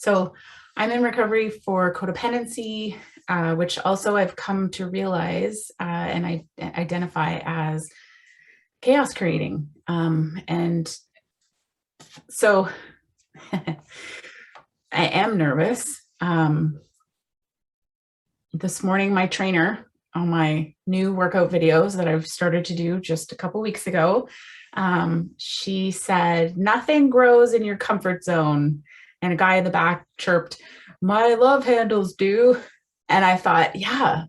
So I'm in recovery for codependency, which also I've come to realize and I identify as chaos creating. And so I am nervous. This morning, my trainer on my new workout videos that I've started to do just a couple weeks ago, she said, "Nothing grows in your comfort zone." And a guy in the back chirped, "My love handles do." And I thought, yeah,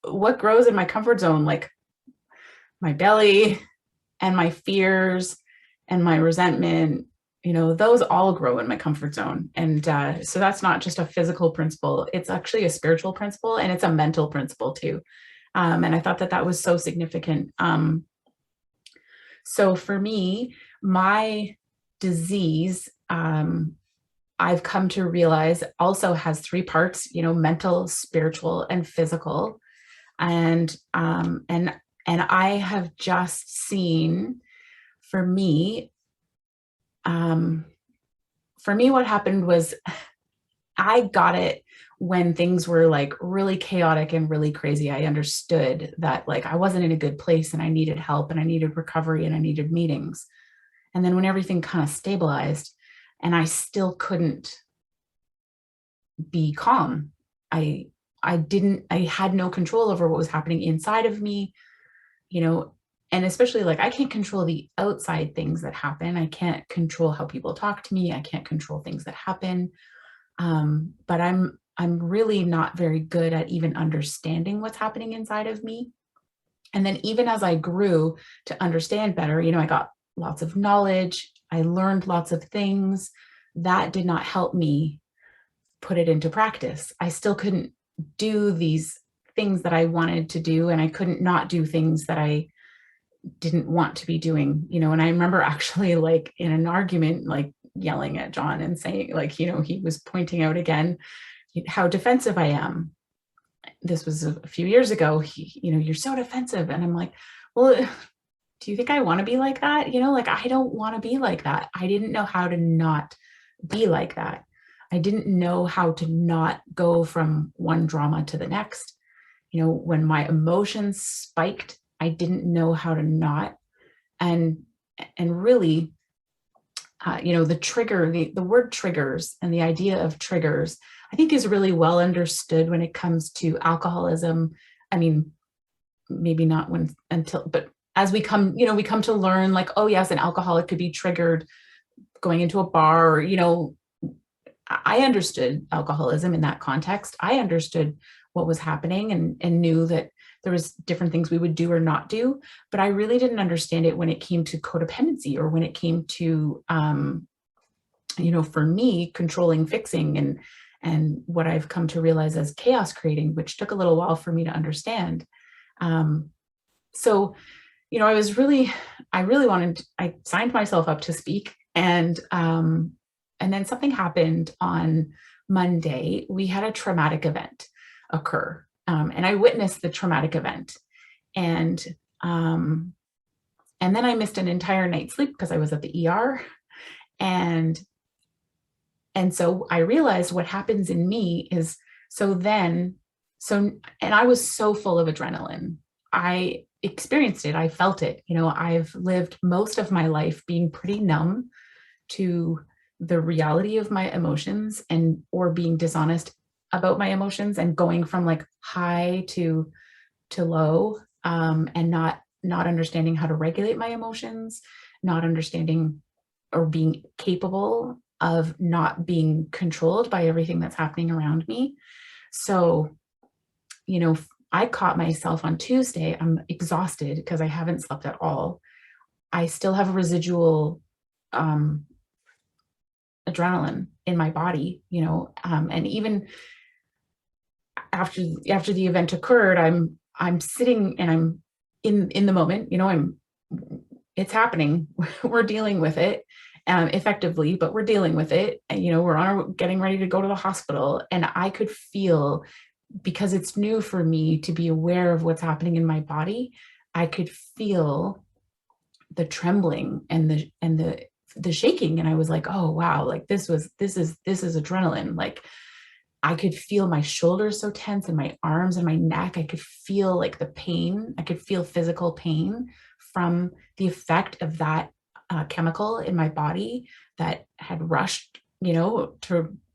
what grows in my comfort zone? Like my belly and my fears and my resentment, those all grow in my comfort zone. And so that's not just a physical principle, it's actually a spiritual principle, and it's a mental principle too. And I thought that that was so significant. So for me, my disease, I've come to realize also has three parts, mental, spiritual, and physical. And I have just seen, for me, what happened was I got it when things were like really chaotic and really crazy. I understood that like I wasn't in a good place and I needed help and I needed recovery and I needed meetings. And then when everything kind of stabilized and I still couldn't be calm, I had no control over what was happening inside of me, and especially like I can't control the outside things that happen. I can't control how people talk to me. I can't control things that happen. But I'm really not very good at even understanding what's happening inside of me. And then even as I grew to understand better, I got lots of knowledge. I learned lots of things. That did not help me put it into practice. I still couldn't do these things that I wanted to do, and I couldn't not do things that I didn't want to be doing, and I remember actually like in an argument, like yelling at John and saying like, he was pointing out again how defensive I am. This was a few years ago. You're so defensive. And I'm like, well, do you think I want to be like that? Like, I don't want to be like that. I didn't know how to not be like that. I didn't know how to not go from one drama to the next. When my emotions spiked, I didn't know how to not. And really, the trigger, the word triggers and the idea of triggers, I think is really well understood when it comes to alcoholism. I mean, maybe not but as we come to learn like, oh yes, an alcoholic could be triggered going into a bar, or, I understood alcoholism in that context. I understood what was happening and knew that there was different things we would do or not do, but I really didn't understand it when it came to codependency, or when it came to, for me, controlling, fixing, and what I've come to realize as chaos creating, which took a little while for me to understand. So, I signed myself up to speak, and then something happened on Monday. We had a traumatic event occur. And I witnessed the traumatic event. And then I missed an entire night's sleep because I was at the ER. And so I realized what happens in me is, and I was so full of adrenaline. I experienced it. I felt it. I've lived most of my life being pretty numb to the reality of my emotions, or being dishonest about my emotions, and going from like high to low, and not understanding how to regulate my emotions, not understanding or being capable of not being controlled by everything that's happening around me. So, I caught myself on Tuesday. I'm exhausted because I haven't slept at all. I still have a residual adrenaline in my body, and even after the event occurred, I'm sitting and I'm in the moment, it's happening. We're dealing with it effectively, but we're dealing with it. And, we're getting ready to go to the hospital. And I could feel, because it's new for me to be aware of what's happening in my body, I could feel the trembling and the the shaking. And I was like, oh, wow, like this is adrenaline. Like I could feel my shoulders so tense and my arms and my neck. I could feel like the pain. I could feel physical pain from the effect of that chemical in my body that had rushed,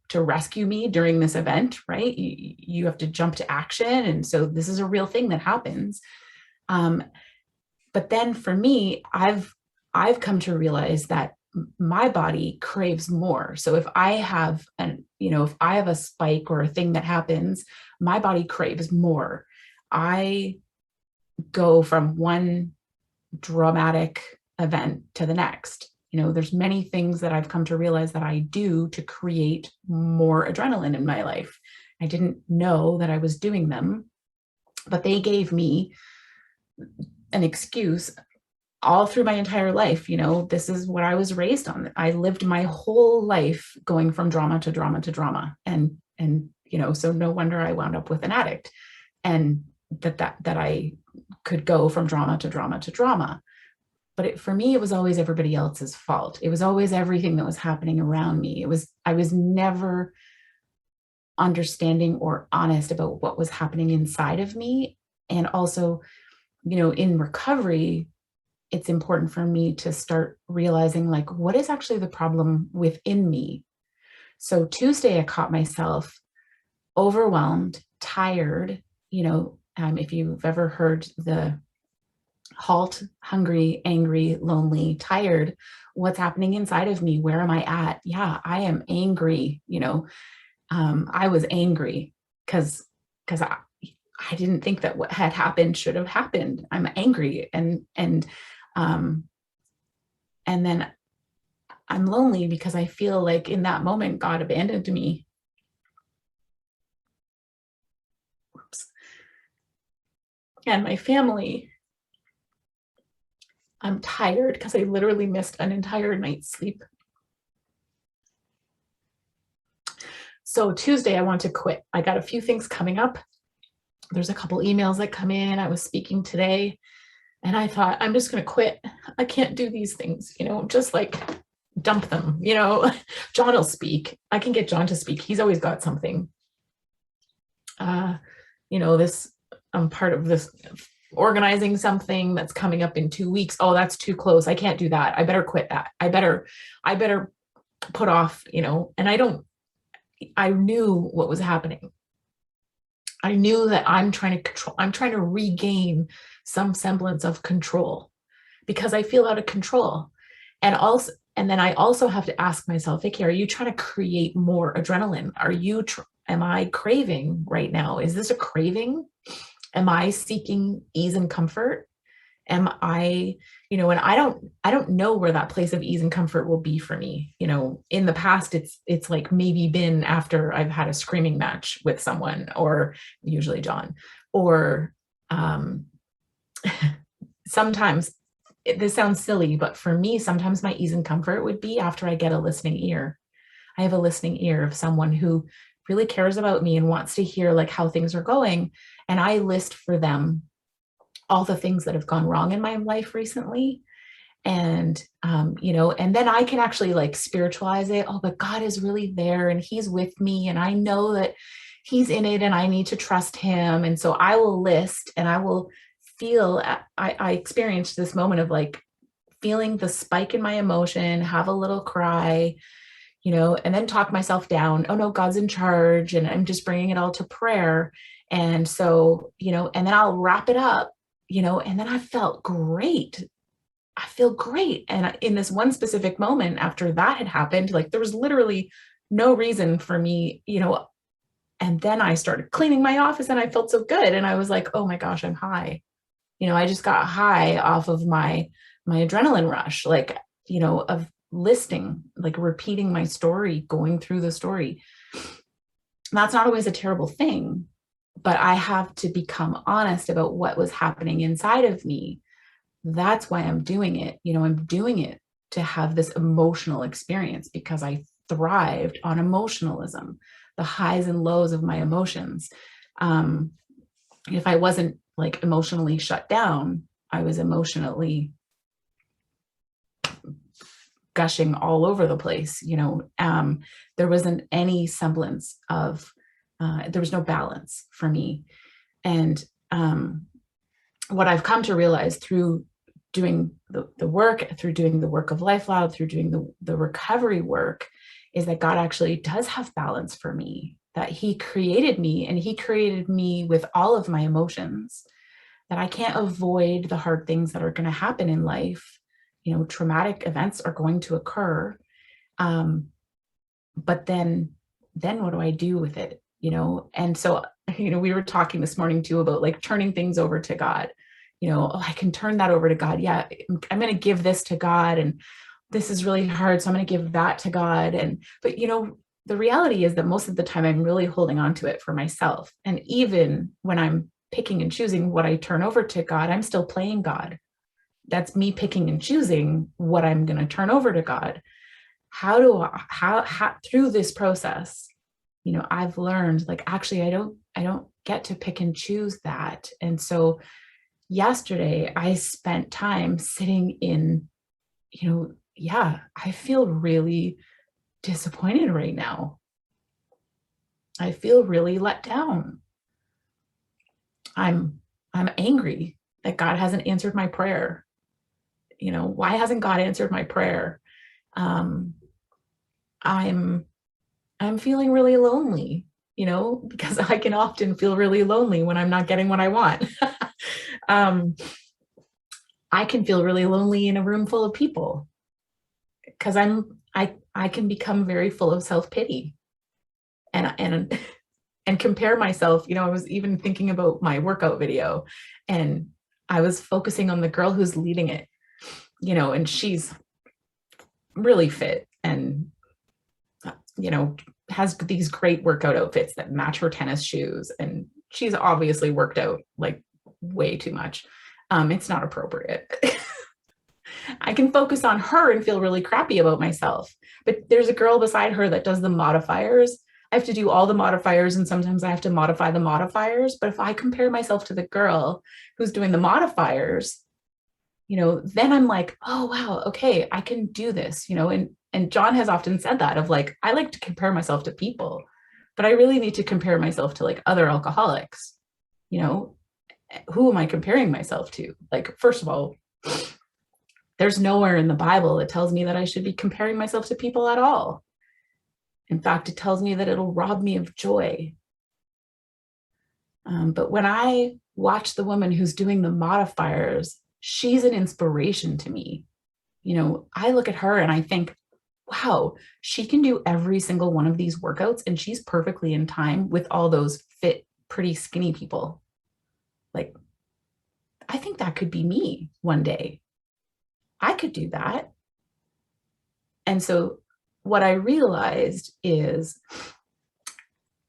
to rescue me during this event, right? You have to jump to action. And so this is a real thing that happens. But then for me, I've come to realize that my body craves more. So if I have a spike or a thing that happens, my body craves more. I go from one dramatic event to the next. There's many things that I've come to realize that I do to create more adrenaline in my life. I didn't know that I was doing them, but they gave me an excuse all through my entire life. This is what I was raised on. I lived my whole life going from drama to drama to drama. And so no wonder I wound up with an addict, and that I could go from drama to drama to drama. But for me, it was always everybody else's fault. It was always everything that was happening around me. I was never understanding or honest about what was happening inside of me. And also, in recovery, it's important for me to start realizing, like, what is actually the problem within me? So Tuesday, I caught myself overwhelmed, tired. If you've ever heard the HALT, hungry, angry, lonely, tired, what's happening inside of me? Where am I at? Yeah, I am angry. I was angry because I didn't think that what had happened should have happened. I'm angry, and then I'm lonely because I feel like in that moment God abandoned me. Oops. And my family, I'm tired because I literally missed an entire night's sleep. So Tuesday, I want to quit. I got a few things coming up. There's a couple emails that come in. I was speaking today, and I thought, I'm just going to quit. I can't do these things, just like dump them. John will speak. I can get John to speak. He's always got something. I'm part of this organizing something that's coming up in 2 weeks. Oh, that's too close. I can't do that. I better quit that. I better put off, and I knew what was happening. I knew that I'm trying to regain some semblance of control because I feel out of control. And then I also have to ask myself, Vikki, are you trying to create more adrenaline? Am I craving right now? Is this a craving? Am I seeking ease and comfort? Am I, and I don't know where that place of ease and comfort will be for me. In the past, it's like maybe been after I've had a screaming match with someone, or usually John, or sometimes this sounds silly, but for me, sometimes my ease and comfort would be after I get a listening ear. I have a listening ear of someone who really cares about me and wants to hear like how things are going. And I list for them all the things that have gone wrong in my life recently. And, and then I can actually like spiritualize it. Oh, but God is really there and he's with me. And I know that he's in it and I need to trust him. And so I will list and I will feel, I experienced this moment of like feeling the spike in my emotion, have a little cry, and then talk myself down. Oh no, God's in charge. And I'm just bringing it all to prayer. And so, and then I'll wrap it up, and then I felt great. I feel great. And in this one specific moment after that had happened, like there was literally no reason for me, and then I started cleaning my office and I felt so good. And I was like, oh my gosh, I'm high. I just got high off of my adrenaline rush, like, of listing, like repeating my story, going through the story. That's not always a terrible thing, but I have to become honest about what was happening inside of me. That's why I'm doing it. I'm doing it to have this emotional experience because I thrived on emotionalism, the highs and lows of my emotions. If I wasn't like emotionally shut down, I was emotionally gushing all over the place. There wasn't any semblance of, there was no balance for me. And what I've come to realize through doing the work, through doing the work of LifeLab, through doing the recovery work, is that God actually does have balance for me, that he created me, and he created me with all of my emotions, that I can't avoid the hard things that are going to happen in life. Traumatic events are going to occur. But then what do I do with it? And so, we were talking this morning too about like turning things over to God. I can turn that over to God. Yeah, I'm going to give this to God, and this is really hard, so I'm going to give that to God. But the reality is that most of the time I'm really holding on to it for myself. And even when I'm picking and choosing what I turn over to God, I'm still playing God. That's me picking and choosing what I'm going to turn over to God. How through this process, I've learned, like, actually, I don't get to pick and choose that. And so yesterday I spent time sitting in, I feel really disappointed right now. I feel really let down. I'm angry that God hasn't answered my prayer. Why hasn't God answered my prayer? I'm feeling really lonely, because I can often feel really lonely when I'm not getting what I want. I can feel really lonely in a room full of people because I can become very full of self-pity and compare myself. I was even thinking about my workout video, and I was focusing on the girl who's leading it, and she's really fit and, has these great workout outfits that match her tennis shoes. And she's obviously worked out like way too much. It's not appropriate. I can focus on her and feel really crappy about myself. But there's a girl beside her that does the modifiers. I have to do all the modifiers, and sometimes I have to modify the modifiers. But if I compare myself to the girl who's doing the modifiers, then I'm like, oh, wow, okay, I can do this, and John has often said that of like, I like to compare myself to people, but I really need to compare myself to like other alcoholics. Who am I comparing myself to? Like, first of all, there's nowhere in the Bible that tells me that I should be comparing myself to people at all. In fact, it tells me that it'll rob me of joy. But when I watch the woman who's doing the modifiers, she's an inspiration to me. I look at her and I think, wow, she can do every single one of these workouts, and she's perfectly in time with all those fit, pretty skinny people. Like, I think that could be me one day. I could do that. And so what I realized is,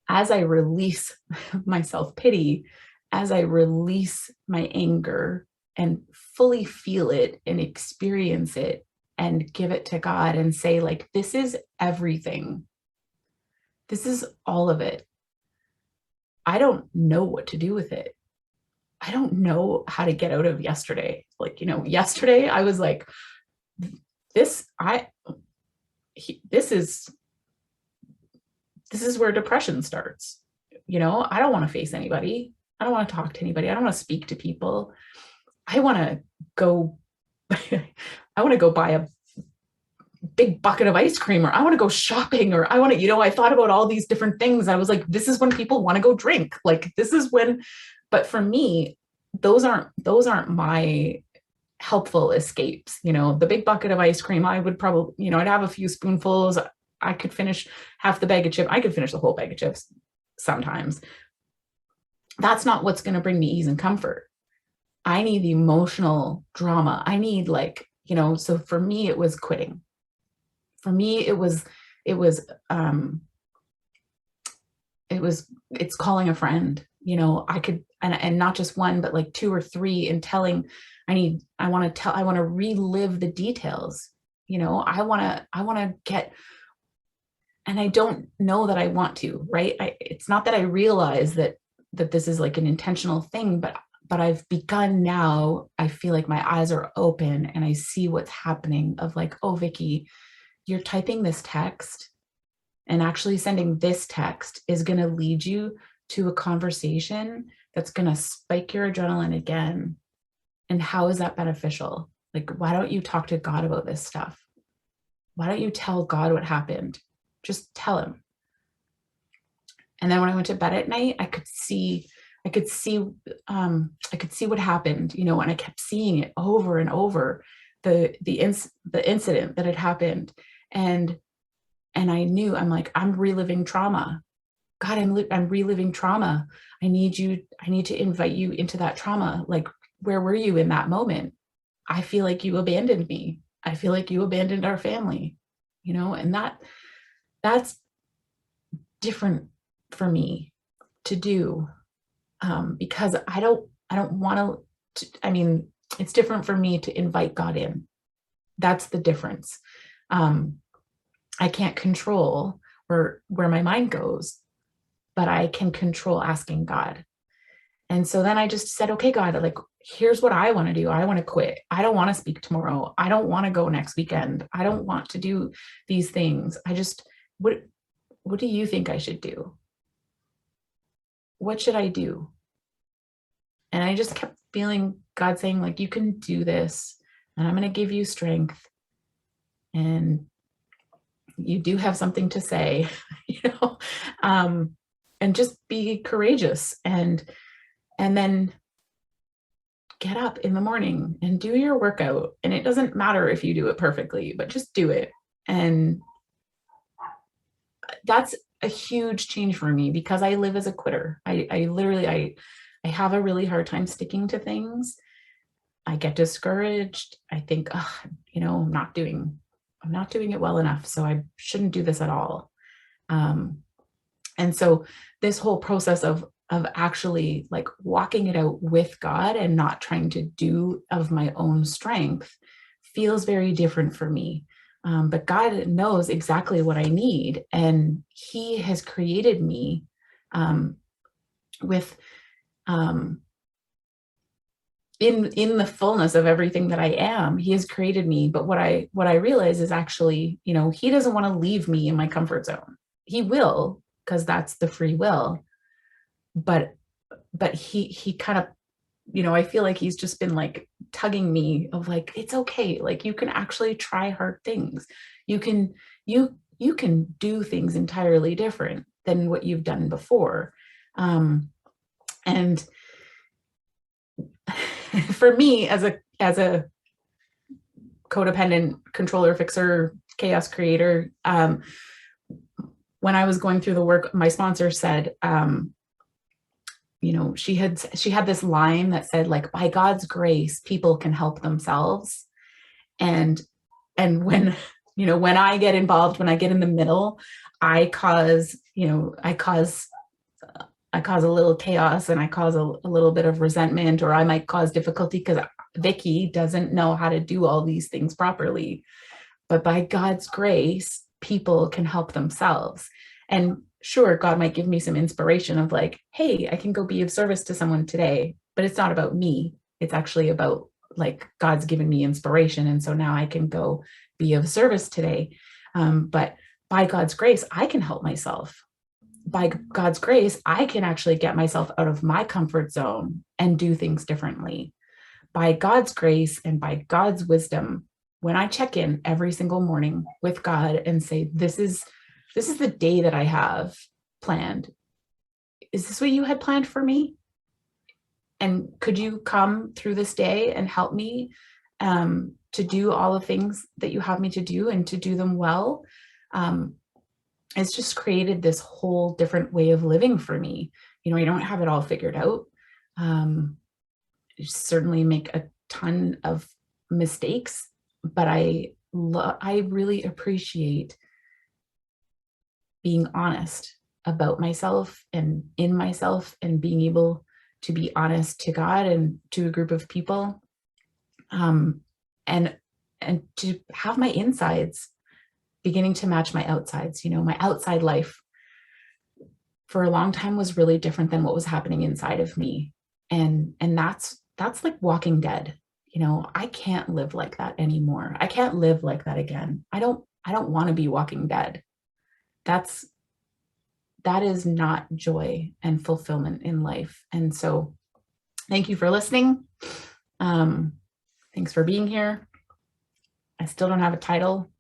as I release my self-pity, as I release my anger and fully feel it and experience it and give it to God and say, like, this is everything. This is all of it. I don't know what to do with it. I don't know how to get out of yesterday. Like, yesterday I was like, this is where depression starts. I don't want to face anybody. I don't want to talk to anybody. I don't want to speak to people. I want to go buy a big bucket of ice cream, or I want to go shopping, or I want to, I thought about all these different things. I was like, this is when people want to go drink. Like, this is when, but for me, those aren't my helpful escapes. The big bucket of ice cream, I would probably, I'd have a few spoonfuls. I could finish half the bag of chips. I could finish the whole bag of chips sometimes. That's not what's going to bring me ease and comfort. I need the emotional drama. I need, like, so for me, it was quitting. For me, it's calling a friend. I could, and not just one, but like 2 or 3, and telling, I want to relive the details. I want to get, and I don't know that I want to, right? It's not that I realize that this is like an intentional thing, but but I've begun now, I feel like my eyes are open and I see what's happening of like, oh, Vikki, you're typing this text, and actually sending this text is going to lead you to a conversation that's going to spike your adrenaline again. And how is that beneficial? Like, why don't you talk to God about this stuff? Why don't you tell God what happened? Just tell him. And then when I went to bed at night, I could see what happened, you know, and I kept seeing it over and over, the incident that had happened. And I knew, I'm like, I'm reliving trauma. God, I'm reliving trauma. I need to invite you into that trauma. Like, where were you in that moment? I feel like you abandoned me. I feel like you abandoned our family, you know, and that's different for me to do, because I don't want to, I mean, it's different for me to invite God in. That's the difference. I can't control where my mind goes, but I can control asking God. And so then I just said, okay, God, like, here's what I want to do. I want to quit. I don't want to speak tomorrow. I don't want to go next weekend. I don't want to do these things. What do you think I should do? What should I do? And I just kept feeling God saying, like, you can do this, and I'm going to give you strength. And you do have something to say, you know, and just be courageous, and then get up in the morning and do your workout. And it doesn't matter if you do it perfectly, but just do it. And that's a huge change for me, because I live as a quitter. I literally, I have a really hard time sticking to things. I get discouraged. I think, oh, you know, I'm not doing it well enough, so I shouldn't do this at all. And so this whole process of actually like walking it out with God and not trying to do of my own strength feels very different for me. But God knows exactly what I need, and He has created me with in the fullness of everything that I am. He has created me. But what I realize is, actually, you know, He doesn't want to leave me in my comfort zone. He will, because that's the free will. But he kind of, you know, I feel like He's just been like tugging me of like, it's okay. Like, you can actually try hard things. You can do things entirely different than what you've done before. And for me, as a codependent controller, fixer, chaos creator, when I was going through the work, my sponsor said, you know, she had this line that said, like, by God's grace, people can help themselves. And when, you know, when I get involved, when I get in the middle, I cause a little chaos, and I cause a little bit of resentment, or I might cause difficulty because Vikki doesn't know how to do all these things properly. But by God's grace, people can help themselves. And sure, God might give me some inspiration of like, hey, I can go be of service to someone today, but it's not about me. It's actually about, like, God's given me inspiration. And so now I can go be of service today. But by God's grace, I can help myself. By God's grace, I can actually get myself out of my comfort zone and do things differently. By God's grace and by God's wisdom, when I check in every single morning with God and say, this is the day that I have planned. Is this what you had planned for me? And could you come through this day and help me to do all the things that you have me to do, and to do them well? It's just created this whole different way of living for me. You know, I don't have it all figured out. I certainly make a ton of mistakes, but I really appreciate being honest about myself and in myself, and being able to be honest to God and to a group of people, and to have my insides beginning to match my outsides. You know, my outside life for a long time was really different than what was happening inside of me. And that's like Walking Dead. I can't live like that anymore. I can't live like that again. I don't want to be Walking Dead. That's that is not joy and fulfillment in life. And so thank you for listening. Um, thanks for being here. I still don't have a title.